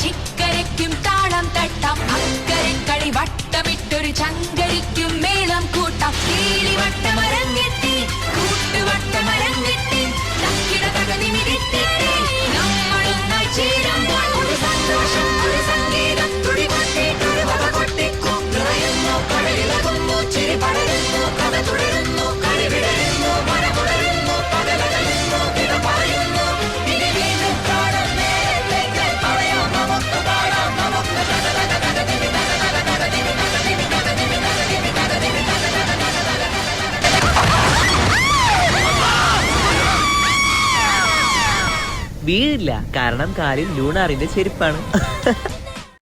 ചിക്കരയ്ക്കും താളം തട്ടാം, അക്കരെ കളി വട്ടമിട്ടൊരു ചങ്കരിക്കും മേളം കൂട്ടാം. കീളിവട്ടമരങ്ങെത്തി കൂട്ടുവട്ടമരങ്ങെത്തി തക്കിട തകതിമിരിട്ടെത്തി നമ്മളൊന്നായി ചേരുമ്പോൾ ഒരു സന്തോഷം ഒരു സംഗീതം തുടികൊട്ടിട്ടൊരു വക കൊട്ടിക്കും. നിറയുന്നു കടലിളകുന്നു ചിരി പടരുന്നു കഥ തുടരുന്നു കളി വിടരുന്നു മനമുടരുന്നു പകലകലുന്നു വിട പറയുന്നു ഇനി വീണ്ടും കാണാം നേരത്തേക്ക് പറയാം നമുക്ക് പാടാം നമുക്ക് വീഴില്ല, കാരണം കാലിൽ ലൂണാറിന്റെ ചെരുപ്പാണ്.